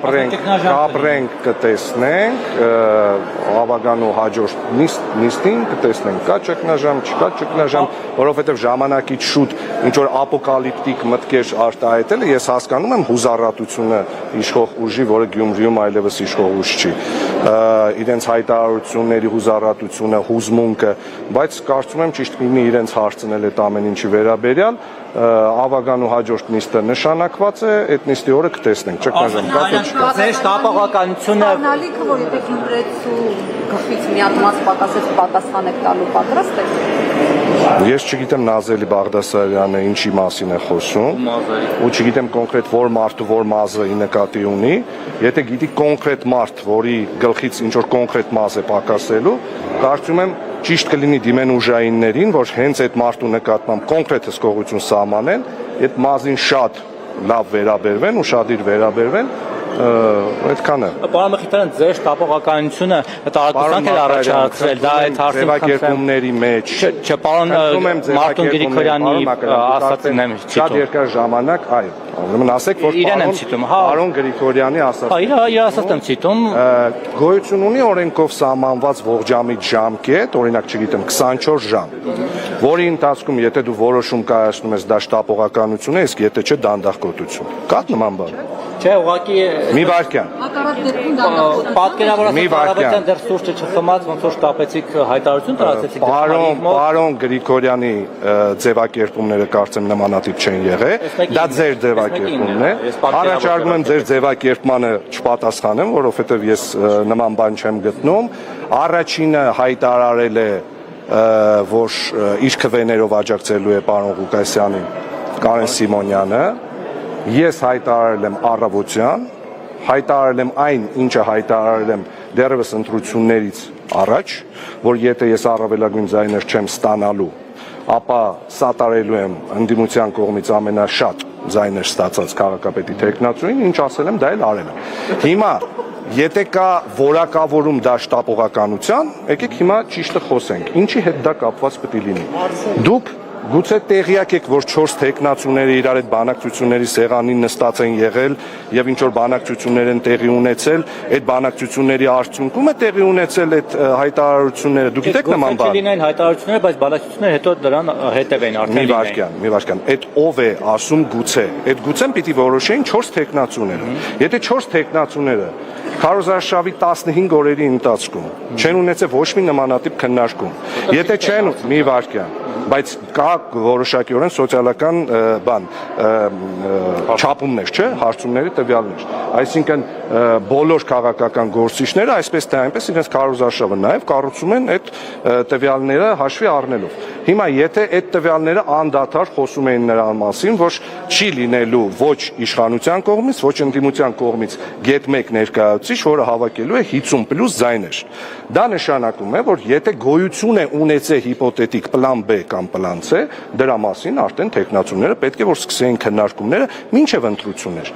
կապրենք կտեսնենք, ավագանու հաջորդ նիստին կտեսնենք, կա ճգնաժամ, չկա ճգնաժամ, որովհետև ժամանակից շուտ ինչ-որ ապոկալիպտիկ մտքեր արտահայտելը ես հասկանում եմ հուզառատությունը իշխող ուժի, որը Գյումրիում այլևս իշխող ուժ չի, իրենց հայտարարությունների հուզառատությունը, հուզմունքը, բայց կարծում եմ ճիշտ կլինի իրենց հարցնել այդ ամեն ինչի վերաբերյալ, ավագանու հաջորդ նիստը նշանակված է, այդ նիստի օրը կտեսնենք, ճգնաժամ կա թե չկա։ Ձեր տապողականությունը Սպառնալիքը, որ եթե Գյումրեցու գլխից մի հատ մաս պակասեց, պատասխան եք տալու պատրաստ եք։ Ես չգիտեմ Նազելի Բաղդասարյանը ինչի մասին է խոսում, ու չգիտեմ կոնկրետ որ մարդը որ մազը նկատի ունի, եթե գիտի կոնկրետ մարդ, որի գլխից ինչ-որ կոնկրետ մազ է պակասելու, կարծում եմ ճիշտ կլինի դիմեն ուժայիններին, որ հենց այդ մարդու նկատմամբ կոնկրետ հսկողություն սահմանեն, այդ մազին շատ լավ վերաբերվեն, ուշադիր վերաբերվեն, այդքան է։ Պարոն Մխիթարյան, ձեր տապողականությունը տարածքանք է առաջացրել, դա այդ հարցին ձևակերպումների մեջ։ Չէ, պարոն Մարտուն Գրիգորյանի ասածն եմ Շատ ցիտում։ երկար ժամանակ, այո, ուրեմն ասեք, որ Իրեն եմ ցիտում, հա։ Պարոն Գրիգորյանի ասածը։ Իր ասածն եմ ցիտում։ Գոյություն ունի օրենքով սահմանված ողջամիտ ժամկետ, օրինակ չգիտեմ 24 ժամ, որի ընթացքում եթե դու որոշում կայացնում ես դա շտապողականություն է, իսկ եթե չէ դանդաղկոտություն։ Կա նման բան։ Չէ, ուղղակի Մի վարքյան։ Հակառակ դեպքում դանդաղ պատկերավորած առավոտյան դեռ սուրճը չխմած, ոնց որ շտապեցիք հայտարարություն տարածեցիք։ Պարոն Գրիգորյանի ձևակերպումները կարծեմ նմանատիպ չեն եղել, դա ձեր ձևակերպումն է։ Առաջարկում եմ ձեր ձևակերպմանը չպատասխանեմ, որովհետև ես նման բան չեմ գտնում։ Առաջինը հայտարարել է, որ իր քվեներով աջակցելու է պարոն Ղուկասյանին Կարեն Սիմոնյանը։ Ես հայտարարել եմ առավոտյան, հայտարարել եմ այն, ինչը հայտարարել եմ դեռևս ընտրություններից առաջ, որ եթե ես առավելագույն ձայներ չեմ ստանալու, ապա սատարելու եմ ընդդիմության կողմից ամենաշատ ձայներ ստացած քաղաքապետի թեկնածուին, ինչ ասել եմ, դա էլ արել եմ։ Հիմա, եթե կա որակավորում դա շտապողականության, եկեք հիմա ճիշտը խոսենք, ինչի հետ դա կապված պետք է լինի։ Դուք գուցե տեղյակ եք, որ 4 թեկնածուները իրար այդ բանակցությունների սեղանին նստած են եղել եւ ինչ որ բանակցություններ են տեղի ունեցել, այդ բանակցությունների արդյունքում է տեղի ունեցել այդ հայտարարությունները։ Դուք գիտեք նման բան։ Լինեն հայտարարությունները, բայց բանակցությունները հետո դրան հետևեն արդեն։ Մի վարքյան, այդ ով է ասում գուցե։ Այդ գուցեն պիտի որոշեին 4 թեկնածուները։ Եթե 4 թեկնածուները քարոզարշավի 15 օրերի ընթացքում չեն ունեցել ոչ մի նմանատիպ քննարկում։ Եթե չեն, մի վարքյան, բայց կա որոշակիորեն սոցիալական բան չափումներ, չէ, հարցումների տվյալներ։ Այսինքն բոլոր քաղաքական գործիչները այսպես թե այնպես իրենց քարոզարշավը նաև կառուցում են այդ տվյալները հաշվի առնելով։ Հիմա եթե այդ տվյալները անդադար խոսում էին նրան մասին, որ չի լինելու ոչ իշխանության կողմից, ոչ ընդդիմության կողմից գետ 1 ներկայացուցիչ, որը հավաքելու է 50+ ձայներ։ Դա նշանակում է, որ եթե գոյություն է ունեցել հիպոթետիկ պլան B կամ պլան C, դրա մասին արդեն տեխնացուները պետք է որ սկսեին քննարկումները մինչև ընտրություններ։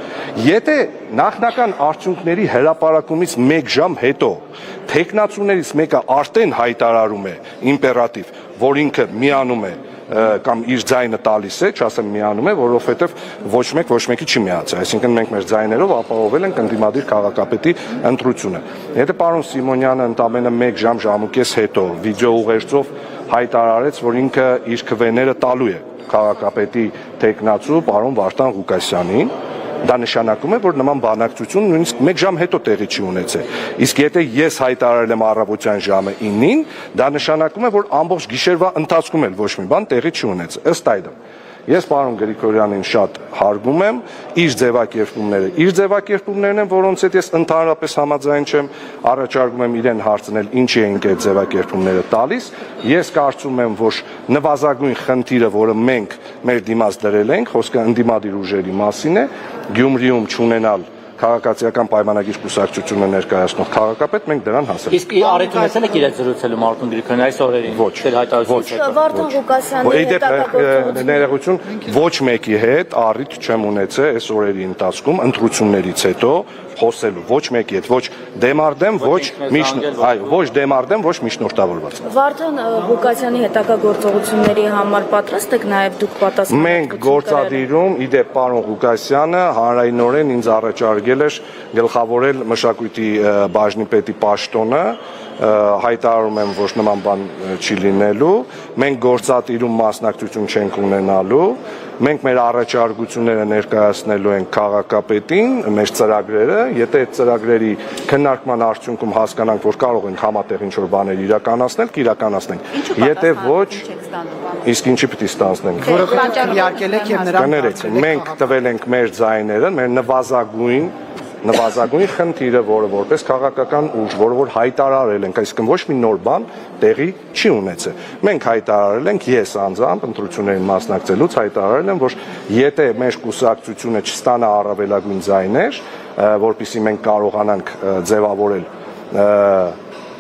Եթե նախնական արդյունքների հրապարակումից 1 ժամ հետո տեխնացուներից մեկը արդեն հայտարարում է իմպերատիվ, որ ինքը միանում է կամ իր ձայնը տալիս է, չասեմ միանում է, որովհետև ոչ մեկի չի միացել, այսինքն մենք մեր ձայներով ապահովել ենք ընդդիմադիր քաղաքապետի ընտրությունը։ Եթե պարոն Սիմոնյանը ընդամենը 1 ժամուկես հետո վիդեո ուղերձով հայտարարեց, որ ինքը իր քվեները տալու է քաղաքապետի տեխնացու պարոն Վարդան Ղուկասյանին, դա նշանակում է, որ նման բանակցություն նույնիսկ 1 ժամ հետո տեղի չի ունեցել։ Իսկ եթե ես հայտարարել եմ առավոտյան ժամը 9-ին, դա նշանակում է, որ ամբողջ գիշերվա ընթացքում էլ ոչ մի բան տեղի չի ունեցել։ Ըստ այդմ, ես պարոն Գրիգորյանին շատ հարգում եմ, իր ձևակերպումներն են, որոնց հետ ես ընդհանրապես համաձայն չեմ, առաջարկում եմ իրեն հարցնել ինչի են այդ ձևակերպումները տալիս։ Ես կարծում եմ, որ նվազագույն խնդիրը, որը մենք մեր դիմաց դրել ենք, խոսքը ընդդիմադիր ուժերի մասին է, Գյումրիում չունենալ քաղաքացիական պայմանագիր կուսակցությունը ներկայացնող քաղաքապետ, մենք դրան հասել ենք։ Իսկ առիթ ունեցել եք իրենց զրուցելու Մարտուն Գրիգորյանի այս օրերին։ Ոչ։ Վարդան Ղուկասյանի հետ ներողություն, ոչ մեկի հետ առիթ չեմ ունեցել այս օրերի ընթացքում ընտրություններից հետո, խոսելու, ոչ մեկի հետ, ոչ դեմարդեմ, ոչ միջնորդավորված։ Վարդան Ղուկասյանի հետագա գործողությունների համար պատրաստ եք նաև դուք պատասխան։ Մենք գործադիրում, իդեպ պարոն Ղուկասյանը հանրայնորեն ինձ առաջարկել էր գլխավորել մշակույթի բաժնի պետի պաշտոնը, հայտարարում եմ, որ նման բան չի լինելու, մենք գործադիրում մասնակցություն չենք ունենալու, մենք մեր առաջարկությունները ներկայացնելու ենք քաղաքապետին, մեր ծրագրերը, եթե այդ ծրագրերի քննարկման արդյունքում հասկանանք, որ կարող ենք համատեղ ինչ-որ բաներ իրականացնել, կիրականացնենք, եթե ոչ, իսկ ինչի պիտի ստանձնենք։ Որովհետև իհարկել եք եւ նրան Մենք տվել ենք մեր ձայները, մեր նվազագույն խնդիրը, որը որպես քաղաքական ուժ, որ հայտարարել ենք, այսինքն ոչ մի նոր բան տեղի չի ունեցել։ Մենք հայտարարել ենք, ես անձամբ ընտրություններին մասնակցելուց հայտարարել եմ, որ եթե մեր կուսակցությունը չստանա առավելագույն ձայներ, որպեսզի մենք կարողանանք ձևավորել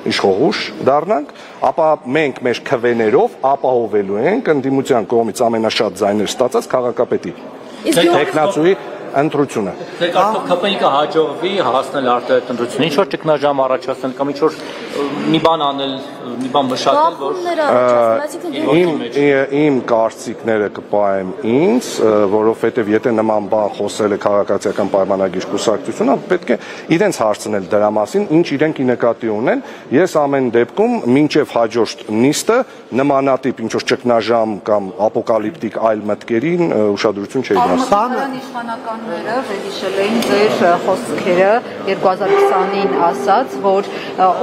իշխողուշ դառնանք, ապա մենք մեր քվեներով ապահովելու ենք ընդդիմության կողմից ամենաշատ ձայներ ստացած քաղաքապետի տեխնացուի ընտրությունը։ Դե կարող ԿՊԻ-ը հաջողվի հասնել արտահայտ ընտրություն, ինչ որ ճգնաժամ առաջացնել կամ ինչ որ մի բան անել, մի բան մշակել, որ իմ կարծիքները կպահեմ ինձ, որովհետև եթե նման բան խոսել է քաղաքացիական պայմանագիր կուսակցությունը, պետք է իրենց հարցնել դրա մասին, ինչ իրենք նկատի ունեն։ Ես ամեն դեպքում մինչև հաջորդ նիստը նմանատիպ ինչ որ ճգնաժամ կամ ապոկալիպտիկ այլ մտքերին ուշադրություն չէի դարձնում։ Իշխանականները վերհիշել էին ձեր խոսքերը 2020-ին ասած, որ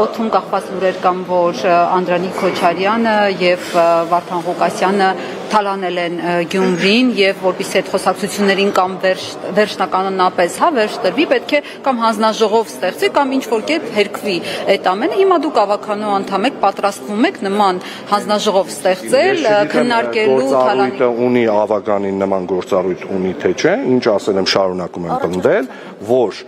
օդում կախված լուրեր կամ որ Անդրանիկ Քոչարյանը եւ Վարդան Ղուկասյանը թալանել են Գյումրին եւ որպեսզի այդ խոսակցություններին կամ վերջնականապես վերջ տրվի, պետք է կամ հանձնաժողով ստեղծի կամ ինչ որ կերպ հերկվի այդ ամենը։ Հիմա դուք ավականու անդամ եք, պատրաստվում եք նման հանձնաժողով ստեղծել, քննարկելու թալանի ունի ավականին նման գործառույթ ունի թե չէ, ինչ ասել եմ, շարունակում եմ պնդել, որ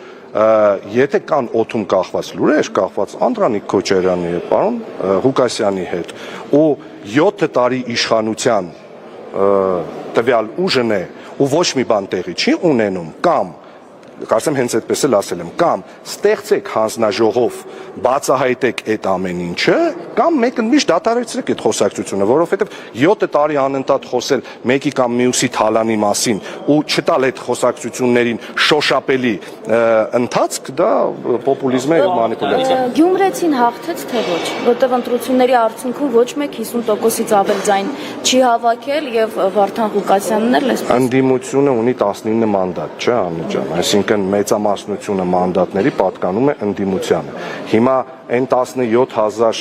եթե կան օդում կախված լուրեր, կախված Անդրանիկ Քոչարյանի հետ, պարոն Ղուկասյանի հետ, ու 7 տարի իշխանության տվյալ ուժն է ու ոչ մի բան տեղի չի ունենում, կամ կարծեմ հենց այդպես էլ ասել եմ, կամ ստեղծեք հանձնաժողով, բացահայտեք այդ ամեն ինչը, կամ մեկը միշտ դադարեցրեք այդ խոսակցությունը, որովհետև 7 տարի անընդհատ խոսել մեկի կամ մյուսի թալանի մասին ու չտալ այդ խոսակցություններին շոշափելի ընթացք, դա պոպուլիզմ է եւ մանիպուլյացիա։ Գյումրեցին հաղթեց թե ոչ, որտեղ ընտրությունների արդյունքում ոչ մեկ 50%-ից ավել ձայն չի հավաքել եւ Վարդան Ղուկասյանն էլ էս։ Ընդդիմությունը ունի 19 մանդատ, չէ՞ Աննա ջան, այսինքն մեծամասնությունը մանդատների պատկանում է ընդդիմությանը։ Հիմա այն 17,000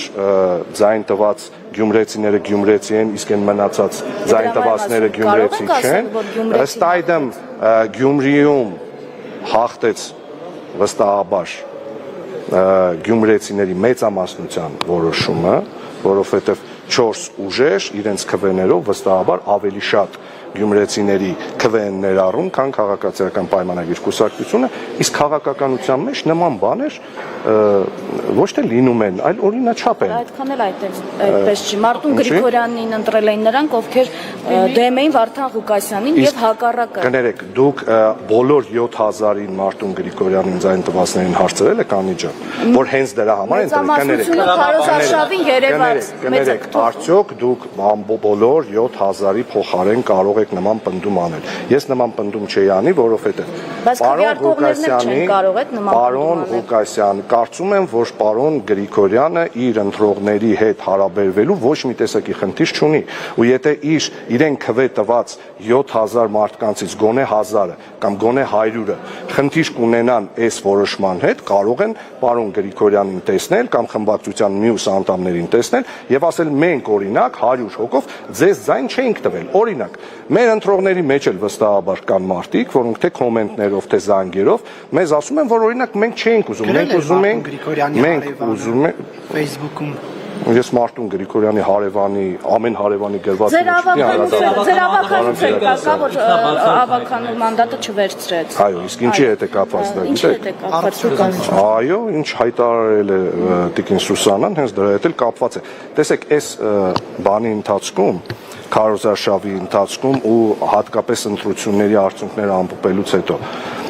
ձայն տված գյումրեցիները գյումրեցի են, իսկ այն մնացած ձայն տվածները գյումրեցի չեն։ Ըստ այդմ Գյումրիում հաղթեց վստահաբար գյումրեցիների մեծամասնության որոշումը, որովհետև 4 ուժեր իրենց քվեներով վստահաբար ավելի շատ գյումրեցիների քվեն ներառում, քան քաղաքացիական պայմանագիր կուսակցությունը, իսկ քաղաքականության մեջ նման բաներ ոչ թե լինում են, այլ օրինաչափ են։ Այդքան էլ այդպես չի։ Մարտուն Գրիգորյանին ընտրել էին նրանք, ովքեր դեմ էին Վարդան Ղուկասյանին եւ հակառակը։ Կներեք, դուք բոլոր 7000-ին Մարտուն Գրիգորյանին ձայն տվածներին հարցրել եք Անի ջան, որ հենց դրա համար են կներեք, արդյոք դուք բոլոր 7000-ի փոխարեն կարող եք նման պնդում անել։ Ես նման պնդում չէի անի, որովհետեւ պարոն Ղուկասյանը կարծում եմ, որ պարոն Գրիգորյանը իր ընտրողների հետ հարաբերվելու ոչ մի տեսակի խնդիր չունի, ու եթե իրեն քվե տված 7000 մարդկանցից գոնե 1000-ը կամ գոնե 100-ը խնդիր կունենան այս որոշման հետ, կարող են պարոն Գրիգորյանին տեսնել կամ խմբակցության մյուս անդամներին տեսնել եւ ասել մենք օրինակ 100 հոգով ձեզ ձայն չենք տվել։ Օրինակ, մեր ընտրողների մեջ էլ վստահաբար կան մարդիկ, որոնք թե կոմենտներով, թե զանգերով մեզ ասում են, որ օրինակ մենք չենք ուզում, մենք ուզում ենք Facebook-ում Ես Մարտուն Գրիգորյանի հարևանի, ամեն հարևանի գրված Ձեր ավականություն կա, որ ավականու մանդատը չվերցրեց։ Այո, իսկ ինչի հետ է կապված դա, գիտեք։ Այո, ինչ հայտարարել է Տիկին Սուսանան, հենց դրա հետ էլ կապված է։ Տեսեք, այս բանի ընթացքում, քարոզարշավի ընթացքում ու հատկապես ընտրությունների արդյունքները ամփոփելուց հետո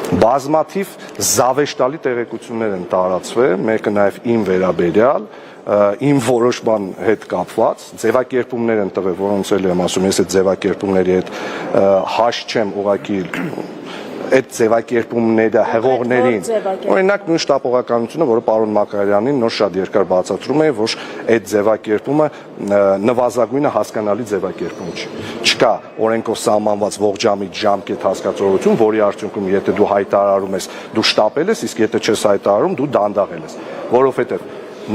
բազմաթիվ զավեշտալի տեղեկություններ են տարածվել, մեկը նաև իմ վերաբերյալ, իմ որոշման հետ կապված, ձևակերպումներ են տվել, որոնց էլ եմ ասում, ես այդ ձևակերպումների հետ հաշ չեմ ուղղակի այդ ձևակերպումները հեղողներին, օրինակ նույն շտապողականությունը, որը պարոն Մակարյանին նոր շատ երկար բացատրում է, որ այդ ձևակերպումը նվազագույնը հասկանալի ձևակերպում չի։ Չկա օրենքով սահմանված ողջամիտ ժամկետ հասկացողություն, որի արդյունքում եթե դու հայտարարում ես, դու շտապել ես, իսկ եթե չես հայտարարում, դու դանդաղել ես, որովհետև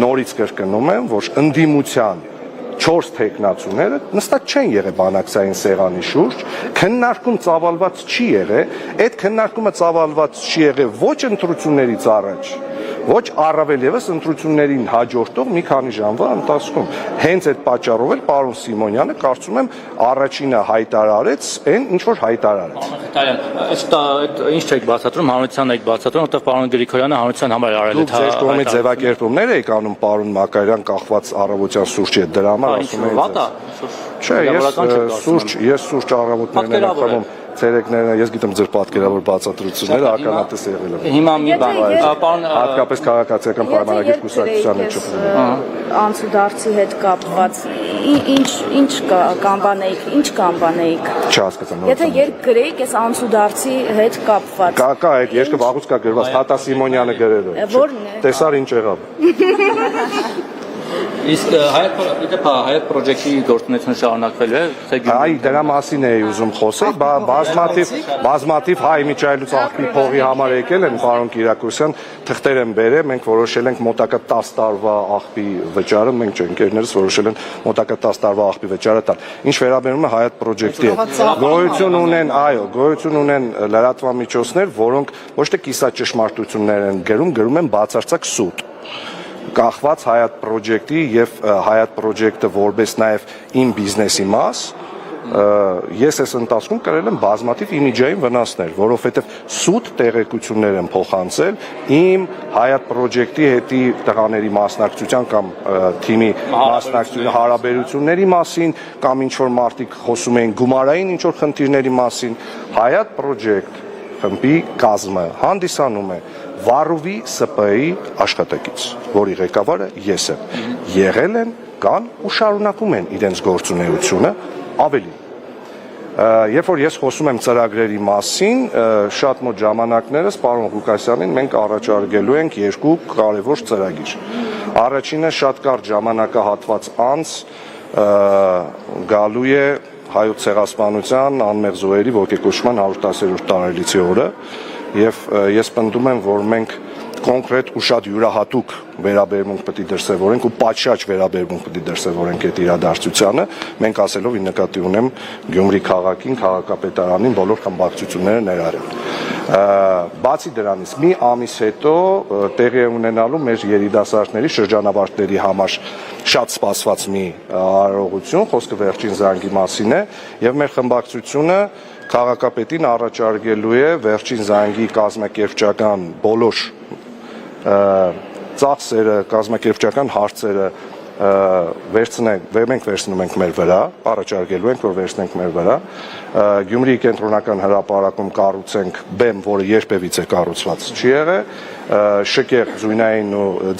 նորից կրկնում եմ, որ ընդդիմության 4 տեխնացուները նստած չեն եղել բանակցային սեղանի շուրջ, քննարկում ծավալված չի եղել, այդ քննարկումը ծավալված չի եղել ոչ ընտրություններից առաջ, ոչ առավել եւս ընտրություններին հաջորդող մի քանի ժամվա ընթացքում։ Հենց այդ պատճառով էլ պարոն Սիմոնյանը կարծում եմ առաջինը հայտարարեց այն, ինչ որ հայտարարեց։ Այդ ինչ չեք բացատրում, հանրության եք բացատրում, որտեղ պարոն Գրիգորյանը հանրության համար արել է ձեր կողմից ձևակերպումներ եք անում պարոն Մակարյան կախված առավոտյան սուրճի հետ դրա համար ասում եք։ Չէ, ես սուրճ առավոտներն եմ խմում ցերեկները, ես գիտեմ ձեր պատկերավոր բացատրությունները ականատես եղել եմ։ Հիմա մի բան, պարոն հատկապես քաղաքացիական պայմանագիր կուսակցության հետ շփվում։ Անցուդարձի հետ կապված ինչ կանբանեիք։ Չհասկացա։ Եթե երկ գրեիք, այս անցուդարձի հետ կապված։ Կա այդ երկը վաղուց կա գրված, Թաթա Սիմոնյանը գրել է։ Որն է։ Տեսար ինչ եղավ։ Իսկ հայ պրոջեկտի գործունեությունը շարունակվելու է։ Այ դրա մասին էի ուզում խոսել, բազմաթիվ հայ միջայլուց աղբի փողի համար եկել են պարոն Կիրակոսյան, թղթեր են բերել, մենք որոշել ենք մոտակա 10 տարվա աղբի վճարը, մենք չէ, ընկերներս որոշել են մոտակա 10 տարվա աղբի վճարը տալ։ Ինչ վերաբերում է հայ պրոջեկտի, գոյություն ունեն լրատվամիջոցներ, որոնք ոչ թե կիսաճշմարտություններ են գրում են բացարձակ սուտ։ Կախված Հայատ պրոջեկտի եւ Հայատ պրոջեկտը որպես նաեւ իմ բիզնեսի մաս, ես այս ընթացքում կրել եմ բազմաթիվ իմիջային վնասներ, որովհետեւ սուտ տեղեկություններ են փոխանցել իմ Հայատ պրոջեկտի հետի տղաների մասնակցության կամ թիմի մասնակցության հարաբերությունների մասին, կամ ինչ որ մարդիկ խոսում էին գումարային ինչ որ խնդիրների մասին, Հայատ պրոջեկտ խմբի կազմը հանդիսանում է Վարուվի ՍՊ-ի աշխատակից, որի ղեկավարը ես եմ։ Եղել են, կան ու շարունակում են իրենց գործունեությունը ավելի։ Երբ որ ես խոսում եմ ծրագրերի մասին, շատ մոտ ժամանակներս պարոն Ղուկասյանին մենք առաջարկելու ենք 2 կարևոր ծրագիր։ Առաջինը շատ կարճ ժամանակահատված անց գալու է Հայոց ցեղասպանության անմեղ զոհերի ոգեկոչման 110-րդ տարելիցի օրը եւ ես պնդում եմ, որ մենք կոնկրետ ու շատ յուրահատուկ վերաբերմունք պետք է դրսևորենք ու պատշաճ վերաբերմունք պետք է դրսևորենք այդ իրադարձությանը, մենք ասելով ի նկատի ունեմ Գյումրի քաղաքին, քաղաքապետարանին, բոլոր խմբակցությունները ներառել։ Բացի դրանից, մի ամիս հետո տեղի է ունենալու մեր երիտասարդների շրջանավարտների համար շատ սպասված մի արարողություն, խոսքը վերջին զանգի մասին է, եւ մեր խմբակցությունը քաղաքապետին առաջարկելու է վերջին զանգի կազմակերպչական բոլոր ծախսերը, կազմակերպչական հարցերը մենք վերցնում ենք մեր վրա, առաջարկելու ենք, որ վերցնենք մեր վրա, Գյումրիի կենտրոնական հրապարակում կառուցենք բեմ, որը երբևիցե կառուցված չի եղել, շքեղ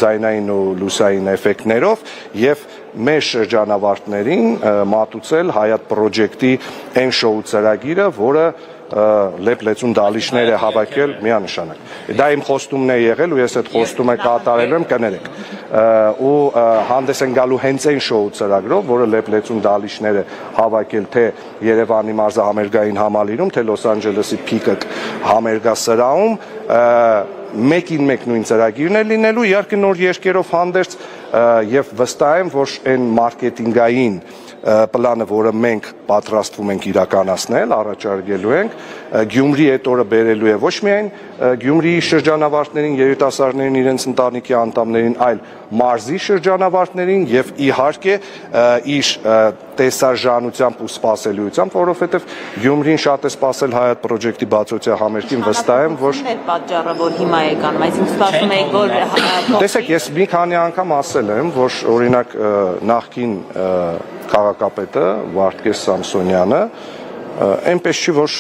ձայնային ու լուսային էֆեկտներով եւ մեր շրջանավարտներին մատուցել Հայատ պրոջեկտի այն շոու ծրագիրը, որը լեփլեցուն դալիչներ է հավաքել միանշանակ։ Դա իմ խոստումն է եղել ու ես այդ խոստումը կատարելու եմ, կներեք։ Ու հանդես են գալու հենց այն շոու ծրագրով, որը լեփլեցուն դալիչներ է հավաքել թե Երևանի մարզահամերգային համալիրում, թե Լոս Անջելեսի Փիկակ համերգասրահում, մեկին մեկ նույն ծրագիրն է լինելու, իհարկե նոր երկերով հանդերձ եւ վստահ եմ, որ այն մարքեթինգային պլանը, որը մենք պատրաստվում ենք իրականացնել, առաջարկելու ենք, Գյումրի այդ օրը բերելու է ոչ միայն Գյումրիի շրջանավարտներին, երիտասարդներին, իրենց ընտանիքի անդամներին, այլ մարզի շրջանավարտներին եւ իհարկե իր տեսարժանությամբ ու սպասելիությամբ, որովհետեւ Գյումրին շատ է սպասել Հայատ պրոջեկտի բացօթյա համերգին, վստահ եմ, որ պատճառը, որ հիմա եկան, այսինքն սպասում եք, որ տեսեք, ես մի քանի անգամ ասել եմ, որ օրինակ նախկին քաղաքապետը Վարդգես Սամսոնյանը այնպես չի, որ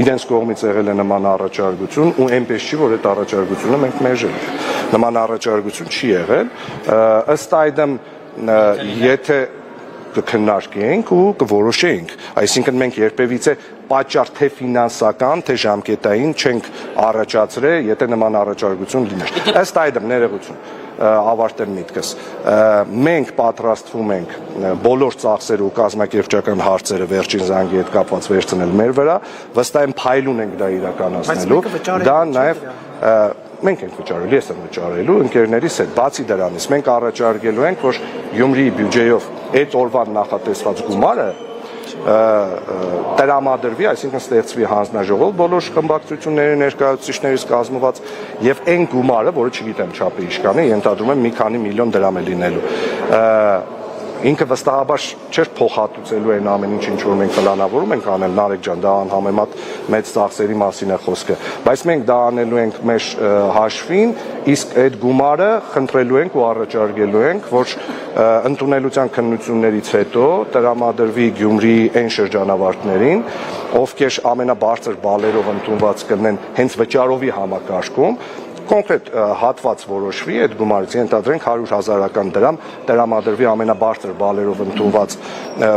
իրենց կողմից եղել է նման առաջարկություն ու այնպես չի, որ այդ առաջարկությունը մենք մերժել ենք։ Նման առաջարկություն չի եղել, ըստ այդմ եթե կքննարկենք ու կորոշենք, այսինքն մենք երբևիցե պատճառ թե ֆինանսական, թե ժամկետային չենք առաջացրել, եթե նման առաջարկություն լիներ։ Ըստ այդմ ներողություն ավարտել միտքս։ Մենք պատրաստվում ենք բոլոր ծախսերը ու կազմակերպչական հարցերը վերջին զանգի հետ կապված վերցնել մեր վրա, վստահ եմ փայլուն ենք դա իրականացնելու։ Դա նաև մենք ենք վճարելու, ես եմ վճարելու ընկերներիս հետ։ Բացի դրանից մենք առաջարկելու ենք, որ Գյումրիի բյուջեով այդ օրվան նախատեսված գումարը տրամադրվի, այսինքն ստեղծվի հանձնաժողով բոլոր խմբակցությունների ներկայացուցիչներից կազմված եւ այն գումարը, որը չգիտեմ չափը ինչքան է, ենթադրում եմ մի քանի միլիոն դրամ է լինելու։ Ինքը վստահաբար չէր փոխհատուցելու այն ամեն ինչ, ինչ որ մենք պլանավորում ենք անել, Նարեկ ջան, դա անհամեմատ մեծ ծախսերի մասին է խոսքը, բայց մենք դա անելու ենք մեր հաշվին, իսկ այդ գումարը խնդրելու ենք ու առաջարկելու ենք, որ ընդունելության քննություններից հետո տրամադրվի Գյումրիի այն շրջանավարտներին, ովքեր ամենաբարձր բալերով ընդունված կլինեն հենց վճարովի համակարգում, կոնկրետ հատված որոշվի այդ գումարից, ենթադրենք 100,000 դրամ տրամադրվի ամենաբարձր բալերով ընդունված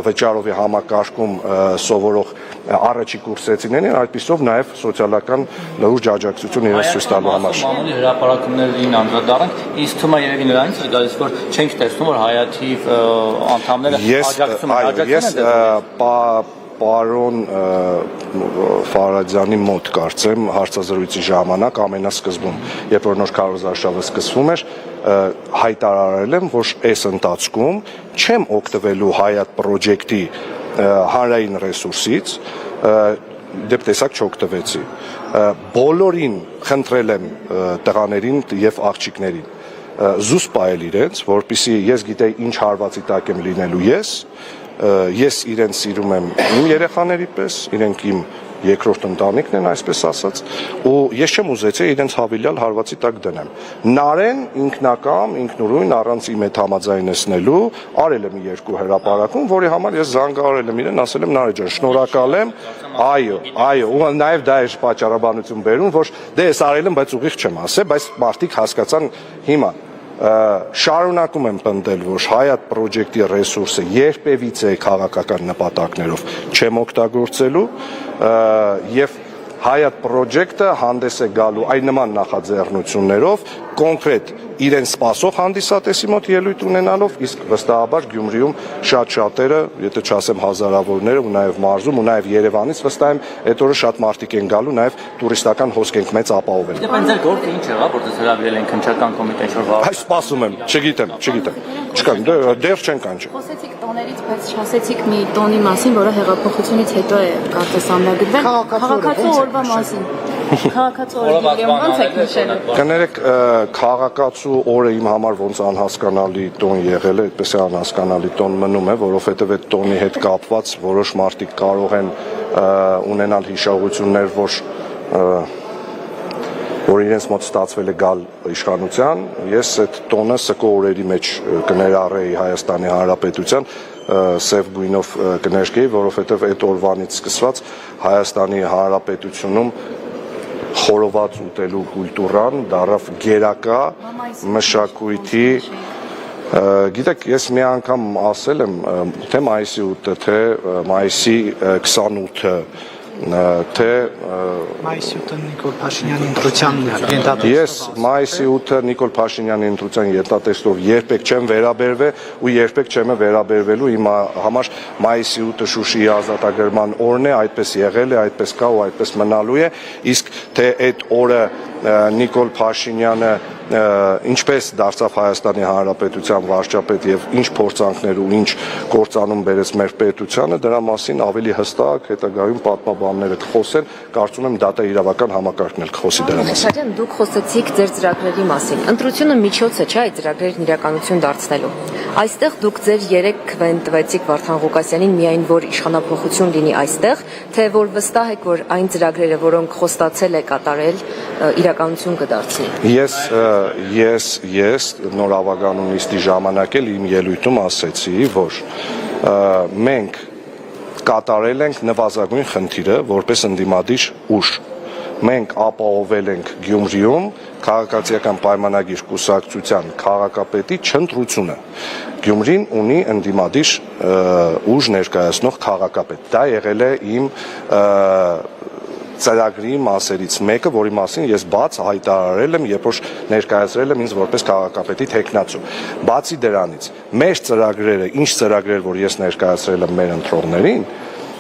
վճարովի համակարգում սովորող առաջի կուրսեցիներին, այդպիսով նաև սոցիալական լուրջ աջակցություն իրենց ցույց տալու համար։ Մամուլի հրապարակումներին անդրադառնանք, իսկ թվում է երևի նրանից է գալիս, որ չենք տեսնում, որ հայաթիվ անդամները աջակցում են։ Պարոն Ֆարադյանի մոտ կարծեմ հարցազրույցի ժամանակ ամենասկզբում, երբ որ նոր քարոզարշավը սկսվում էր, հայտարարել եմ, որ այս ընթացքում չեմ օգտվելու Հայատ պրոջեկտի հանրային ռեսուրսից, դեպ տեսակ չօգտվեցի։ Բոլորին խնդրել եմ տղաներին եւ աղջիկներին զուս պահել իրենց, որպեսզի ես գիտեի ինչ հարվածի տակ եմ լինելու ես իրենց սիրում եմ իմ երեխաների պես, իրենք իմ երկրորդ ընտանիքն են, այսպես ասած, ու ես չեմ ուզեցել իրենց հավելյալ հարվածի տակ դնեմ։ Նարեն ինքնակամ, ինքնուրույն առանց իմ հետ համաձայնեցնելու արել եմ երկու հրապարակում, որի համար ես զանգահարել եմ իրեն, ասել եմ Նարեկ ջան, շնորհակալ եմ, այո, ու նաև դա է պատճառաբանություն բերում, որ դե ես արել եմ, բայց ուղիղ չեմ ասել, բայց մարդիկ հասկացան հիմա շարունակում եմ պնդել, որ Հայատ պրոջեկտի ռեսուրսը երբևիցե քաղաքական նպատակներով չեմ օգտագործելու եւ Հայատ պրոջեկտը հանդես է գալու այն նման նախաձեռնություններով կոնկրետ իրեն սպասող հանդիսատեսի մոտ ելույթ ունենալով, իսկ վստահաբար Գյումրիում շատ-շատերը, եթե չասեմ հազարավորները ու նաև մարզում ու նաև Երևանից վստահ եմ, այդ օրը շատ մարդիկ են գալու, նաև տուրիստական հոսք ենք մեծ ապահովել։ Դեպի ձեր գործը ինչ եղավ, որ դες հրավիրել են քննչական կոմիտեն շուրջ։ Այս սպասում եմ, չգիտեմ։ Չկան, դեռ չեն կանչել։ Խոսեցիք տոներից, բայց չասեցիք մի տոնի մասին, որը հեղափոխությունից հետո է կարծես ամրագրվել։ Քաղաքացու օրվա մասին։ Քաղաքացու օրը ո՞նց եք նշել։ Կներեք, քաղաքացու օրը իմ համար ոնց անհասկանալի տոն եղել է, այդպես է անհասկանալի տոն մնում է, որովհետև այդ տոնի հետ կապված որոշ մարդիկ կարող են ունենալ հիշողություններ, որ իրենց մոտ ստացվել է գալ իշխանության, ես այդ տոնը սկո օրերի մեջ կներառեի Հայաստանի Հանրապետության, սև գույնով կներկեի, որովհետև այդ օրվանից սկսված Հայաստանի Հանրապետությունում խորոված ուտելու կուլտուրան դարավ գերակա մշակույթի, գիտեք, ես մի անգամ ասել եմ, թե մայիսի 8-ը, թե մայիսի 28-ը, թե մայիսի 8-ը Նիկոլ Փաշինյանի ընտրության ենթատեսով։ Ես մայիսի 8-ը Նիկոլ Փաշինյանի ընտրության ենթատեսով երբեք չեմ վերաբերվել ու երբեք չեմ վերաբերվելու, իմ համար մայիսի 8-ը Շուշիի ազատագրման օրն է, այդպես եղել է, այդպես կա ու այդպես մնալու է, իսկ թե այդ օրը Նիկոլ Փաշինյանը ինչպես դարձավ Հայաստանի Հանրապետության վարչապետ եւ ինչ փորձանքներ ու ինչ կործանում բերեց մեր պետությանը, դրա մասին ավելի հստակ հետագայում պատմաբանները կխոսեն, կարծում եմ դատա իրավական համակարգն էլ կխոսի դրա մասին։ Քաջան, դուք խոսեցիք ձեր ծրագրերի մասին։ Ընտրությունը միջոց է, չէ՞, այդ ծրագրերն իրականություն դարձնելու։ Այստեղ դուք ձեր 3 քվեն տվեցիք Վարդան Ղուկասյանին միայն որ իշխանափոխություն լինի այստեղ, թե որ վստահ եք, որ այն ծրագրերը, որոնք խոստացել է կատարել, իրականություն կդարձնի։ Ես նոր ավագանուն նիստի ժամանակ էլ իմ ելույթում ասեցի, որ մենք կատարել ենք նվազագույն խնդիրը որպես ընդդիմադիր ուժ։ Մենք ապահովել ենք Գյումրիում քաղաքացիական պայմանագիր կուսակցության քաղաքապետի չընտրությունը։ Գյումրին ունի ընդդիմադիր ուժ ներկայացնող քաղաքապետ։ Դա եղել է իմ ծրագրի մասերից մեկը, որի մասին ես բաց հայտարարել եմ, երբ որ ներկայացրել եմ ինձ որպես քաղաքապետի թեկնածու։ Բացի դրանից, մեր ծրագրերը, ինչ ծրագրեր, որ ես ներկայացրել եմ մեր ընտրողներին,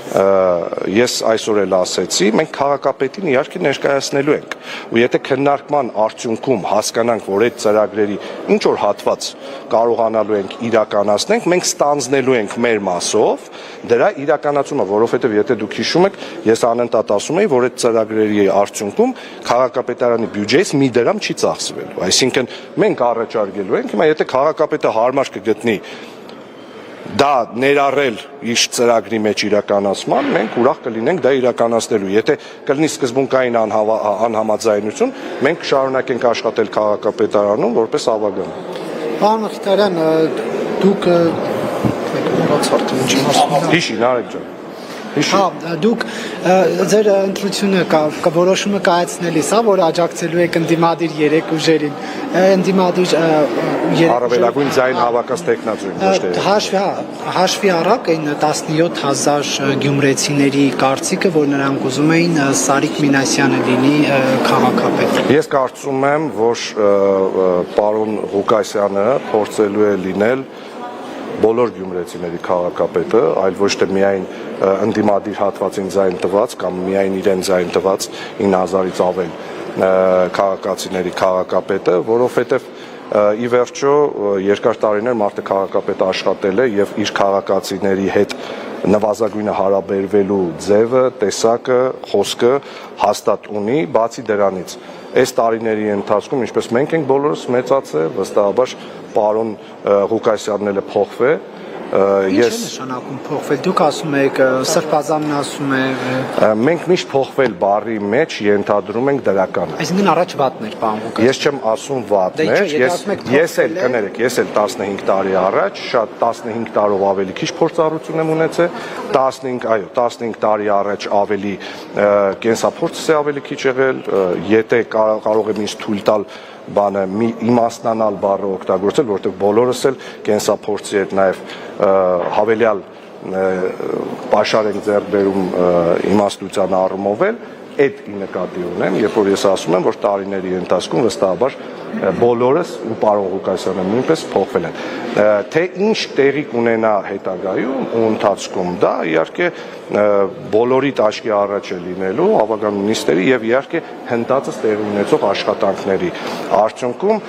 ես այսօր էլ ասեցի, մենք քաղաքապետին իհարկե ներկայացնելու ենք։ Ու եթե քննարկման արդյունքում հասկանանք, որ այդ ծրագրերի ինչ որ հատված կարողանալու ենք իրականացնենք, մենք ստանձնելու ենք մեր մասով դրա իրականացումը, որովհետև եթե դուք հիշում եք, ես անընդհատ ասում եի, որ այդ ծրագրերի արդյունքում քաղաքապետարանի բյուջեից մի դրամ չի ծախսվելու։ Այսինքն մենք առաջարկելու ենք, հիմա եթե քաղաքապետը հարմար կգտնի դա ներառել իր ծրագրի մեջ իրականացման, մենք ուրախ կլինենք դա իրականացնելու։ Եթե կլինի սկզբունքային անհամաձայնություն, մենք կշարունակենք աշխատել քաղաքապետարանում որպես ավագան։ Պարոն Մխիթարյան, դուք Հիշի, Նարեկ ջան։ Դուք ձեր ընտրությունը որոշումը կայացնելիս, որ աջակցելու եք ընդդիմադիր 3 ուժերին, ընդդիմադիր առավելագույն ձայն հավաքած տեխնացուին, հաշվի առակ այն 17,000 գյումրեցիների կարծիքը, որ նրանք ուզում էին Սարիկ Մինասյանը լինի քաղաքապետ։ Ես կարծում եմ, որ պարոն Ղուկասյանը փորձելու է լինել բոլոր գյումրեցիների քաղաքապետը, այլ ոչ թե միայն ընդդիմադիր հատվածին ձայն տված կամ միայն իրեն ձայն տված 9,000-ից ավել քաղաքացիների քաղաքապետը, որովհետև ի վերջո երկար տարիներ մարդը քաղաքապետ աշխատել է եւ իր քաղաքացիների հետ նվազագույնը հարաբերվելու ձևը, տեսակը, խոսքը հաստատ ունի, բացի դրանից այս տարիների ընթացքում, ինչպես մենք ենք բոլորս մեծացել, վստահաբար պարոն Ղուկասյանն էլ է փոխվել, Ինչ է նշանակում փոխվել, դուք ասում եք, Սրբազանն ասում է մենք միշտ փոխվել բառի մեջ ենթադրում ենք դրականը։ Այսինքն առաջ վատն էր, պարոն Ղուկասյան։ Ես չեմ ասում վատն էր, ես էլ կներեք, ես էլ 15 տարի առաջ, շատ 15 տարով ավելի քիչ փորձառություն եմ ունեցել, 15 տարի առաջ ավելի կենսափորձս է ավելի քիչ եղել, եթե կարող եմ ինձ թույլ տալ բանը իմաստնանալ բառը օգտագործել, որտեղ բոլորս էլ կենսափորձի հետ նաև հավելյալ պաշար ենք ձեռք բերում իմաստության առումով էլ, այդ ի նկատի ունեմ, երբ որ ես ասում եմ, որ տարիների ընթացքում վստահաբար բոլորս ու պարոն Ղուկասյանը նույնպես փոխվել են։ Թե ինչ տեղի կունենա հետագայում ու ընթացքում, դա իհարկե բոլորիդ աչքի առաջ է լինելու ավագան նիստերի եւ իհարկե հնդածս տեղի ունեցող աշխատանքների արդյունքում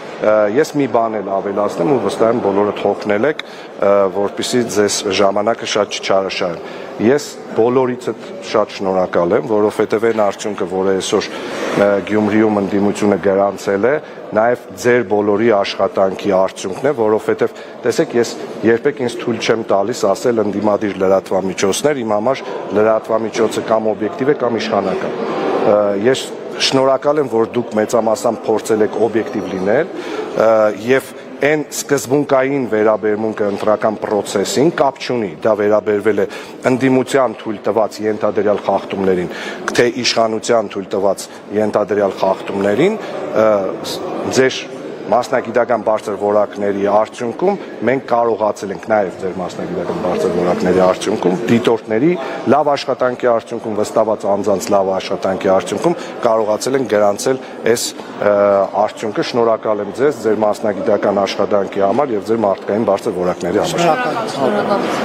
ես մի բան էլ ավելացնեմ ու վստահ եմ բոլորդ հոգնել եք, որպեսզի ձեզ ժամանակը շատ չչարաշահեմ։ Ես բոլորիցդ շատ շնորհակալ եմ, որովհետև այն արդյունքը, որը այսօր Գյումրիում ընդդիմությունը գրանցել է, նաև ձեր բոլորի աշխատանքի արդյունքն է, որովհետև տեսեք, ես երբեք ինձ թույլ չեմ տալիս ասել ընդդիմադիր լրատվամիջոցներ, իմ համար լրատվամիջոցը կամ օբյեկտիվ է կամ իշխանական։ Ես շնորհակալ եմ, որ դուք մեծամասամբ փորձել եք օբյեկտիվ լինել եւ այն սկզբունքային վերաբերմունքը ընտրական process-ին կապ չունի, դա վերաբերվել է ընդդիմության թույլ տված ենթադրյալ խախտումներին, թե իշխանության թույլ տված ենթադրյալ խախտումներին, ձեր մասնագիտական բարձր որակների արդյունքում մենք կարողացել ենք նաև ձեր մասնագիտական բարձր որակների արդյունքում դիտորդների լավ աշխատանքի արդյունքում վստահված անձանց լավ աշխատանքի արդյունքում կարողացել ենք գրանցել այս արդյունքը։ Շնորհակալ եմ ձեզ ձեր մասնագիտական աշխատանքի համար եւ ձեր մարդկային բարձր որակների համար։